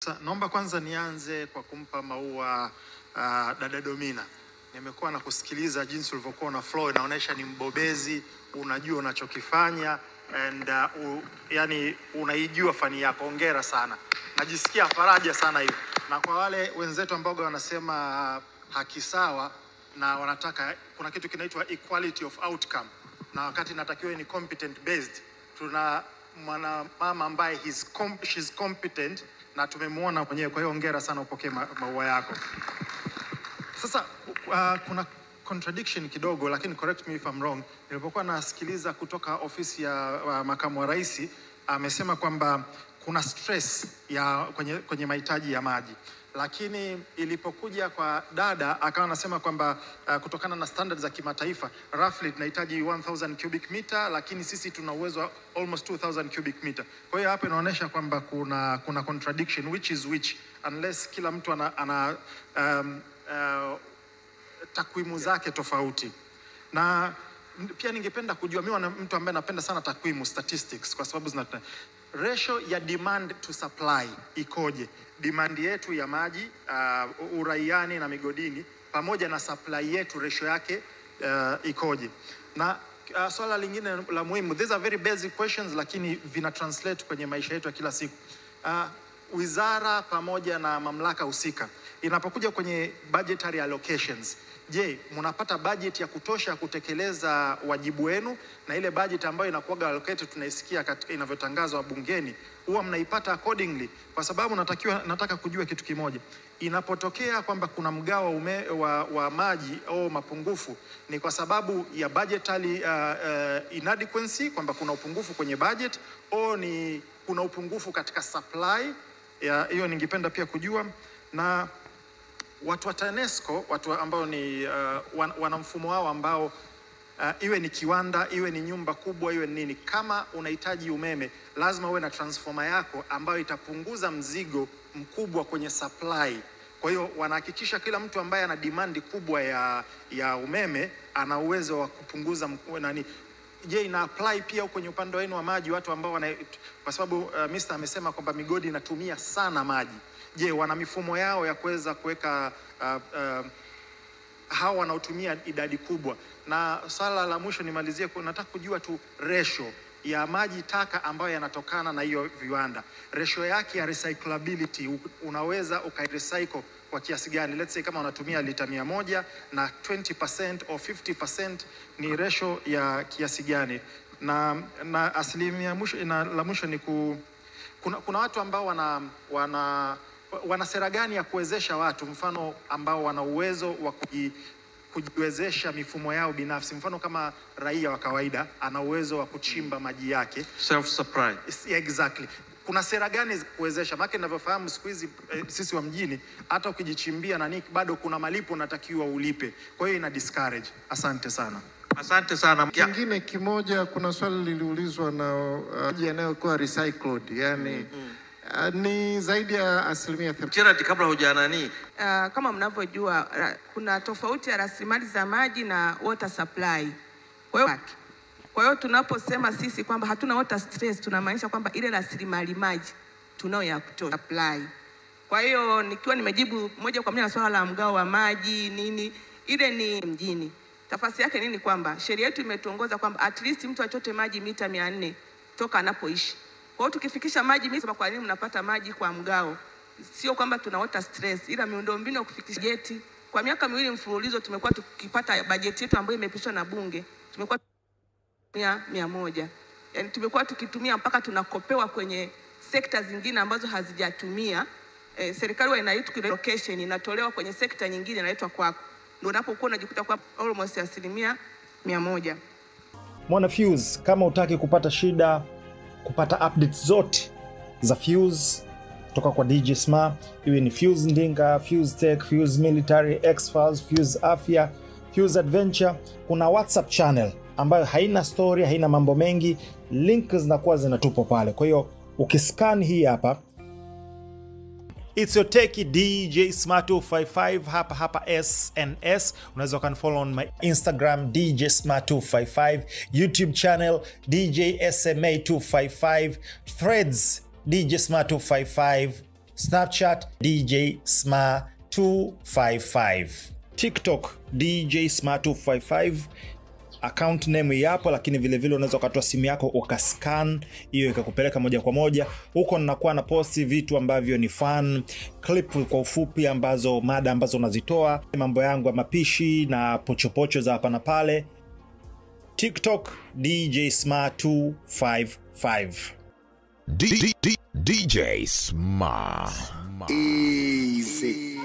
Naomba kwanza nianze kwa kumpa maua dada Domina. Nimekuwa na kusikiliza jinsi ulivyokuwa na flow, inaonyesha ni mbobezi, unajua unachokifanya and yani unaijua fani yako. Hongera sana. Najisikia faraja sana hiyo. Na kwa wale wenzetu ambao wanasema haki sawa na wanataka kuna kitu kinaitwa equality of outcome, na wakati natakiwa ni competent based, tuna mama ambaye she's competent na tumemuona mwenyewe. Kwa hiyo hongera sana, upokee maua yako. Sasa kuna contradiction kidogo, lakini correct me if I'm wrong. Nilipokuwa nasikiliza kutoka ofisi ya makamu wa rais, amesema kwamba kuna stress ya kwenye mahitaji ya maji, lakini ilipokuja kwa dada akawa anasema kwamba kutokana na standards za kimataifa roughly tunahitaji 1000 cubic meter, lakini sisi tuna uwezo almost 2000 cubic meter. Kwa hiyo hapo inaonyesha kwamba kuna contradiction, which is which, unless kila mtu ana takwimu zake tofauti. Na pia ningependa kujua, mimi ni mtu ambaye napenda sana takwimu, statistics, kwa sababu ratio ya demand to supply ikoje. Demand yetu ya maji uraiani na migodini pamoja na supply yetu ratio yake ikoje. Na swala lingine la muhimu, these are very basic questions lakini vina translate kwenye maisha yetu ya kila siku. Wizara pamoja na mamlaka husika inapokuja kwenye budgetary allocations, je, mnapata budget ya kutosha kutekeleza wajibu wenu? Na ile budget ambayo inakuwa allocated tunaisikia katika inavyotangazwa bungeni, huwa mnaipata accordingly? Kwa sababu nataka kujua kitu kimoja. Inapotokea kwamba kuna mgao wa maji au mapungufu, ni kwa sababu ya budgetary inadequacy, kwamba kuna upungufu kwenye budget, au ni kuna upungufu katika supply? Hiyo ningependa pia kujua. Na watu wa TANESCO, watu ambao ni wana mfumo wao ambao iwe ni kiwanda, iwe ni nyumba kubwa, iwe nini, kama unahitaji umeme lazima uwe na transformer yako ambayo itapunguza mzigo mkubwa kwenye supply. Kwa hiyo wanahakikisha kila mtu ambaye ana demand kubwa ya umeme ana uwezo wa kupunguza nani. Je, ina apply pia kwenye upande wenu wa maji, watu ambao kwa sababu Mr. amesema kwamba migodi inatumia sana maji. Je, wana mifumo yao ya kuweza kuweka hawa wanaotumia idadi kubwa? Na swala la mwisho nimalizie, nataka kujua tu ratio ya maji taka ambayo yanatokana na hiyo viwanda, ratio yake ya recyclability, unaweza ukairecycle kwa kiasi gani? Let's say kama unatumia lita 100 na 20% au 50% ni ratio ya kiasi gani? Na asilimia mwisho la mwisho ni kuna watu ambao wana sera gani ya kuwezesha watu, mfano ambao wana uwezo wa kujiwezesha mifumo yao binafsi, mfano kama raia wa kawaida ana uwezo wa kuchimba maji yake self supply? Exactly. Kuna sera gani kuwezesha? Maana ninavyofahamu siku hizi sisi wa mjini hata ukijichimbia nani bado kuna malipo unatakiwa ulipe, kwa hiyo ina discourage. Asante sana. Asante sana. Kingine kimoja, kuna swali liliulizwa na maji yanayokuwa recycled, yani ni zaidi ya 30%. Gerard, kabla hujanani, kama mnavyojua kuna tofauti ya rasilimali za maji na water supply. Kwa hiyo tunaposema sisi kwamba hatuna water stress, tunamaanisha kwamba ile rasilimali maji tunao ya kutosha supply. Kwa hiyo nikiwa nimejibu moja kwa moja na swala la mgao wa maji nini, ile ni mjini. Tafasiri yake nini? Kwamba sheria yetu imetuongoza kwamba at least mtu achote maji mita 400 toka anapoishi. Kwa hiyo tukifikisha maji mita, kwa nini mnapata maji kwa mgao? Sio kwamba tuna water stress, ila miundombinu ya kufikisha bajeti. Kwa miaka 2 mfululizo tumekuwa tukipata bajeti yetu ambayo imepitishwa na bunge, tumekuwa 100. Yaani tumekuwa tukitumia mpaka tunakopewa kwenye sekta zingine ambazo hazijatumia. Serikali wa inaitwa allocation inatolewa kwenye sekta nyingine inaitwa kwako. Ndio unapokuwa unajikuta kwa almost 100%. Mwana Fuse, kama utaki kupata shida kupata updates zote za Fuse kutoka kwa DJ Sma, iwe ni Fuse Ndinga, Fuse Tech, Fuse Military, X-Files, Fuse Afya, Fuse Adventure, kuna WhatsApp channel ambayo haina story, haina mambo mengi, link zinakuwa zinatupwa pale. Kwa hiyo ukiscan hii hapa, it's your techie DJ Sma 255 hapa SNS. Unaweza kunfollow on my Instagram DJ Sma 255, YouTube channel DJ SMA 255, Threads DJ Sma 255, Snapchat DJ Sma 255, TikTok DJ Sma 255. Account name yapo, lakini vile vile unaweza ukatoa simu yako ukascan hiyo ikakupeleka moja kwa moja huko. Ninakuwa na posti vitu ambavyo ni fun, clip kwa ufupi ambazo mada ambazo unazitoa, mambo yangu ya mapishi na pochopocho za hapa na pale. TikTok DJ Sma 255. DJ Sma. Easy.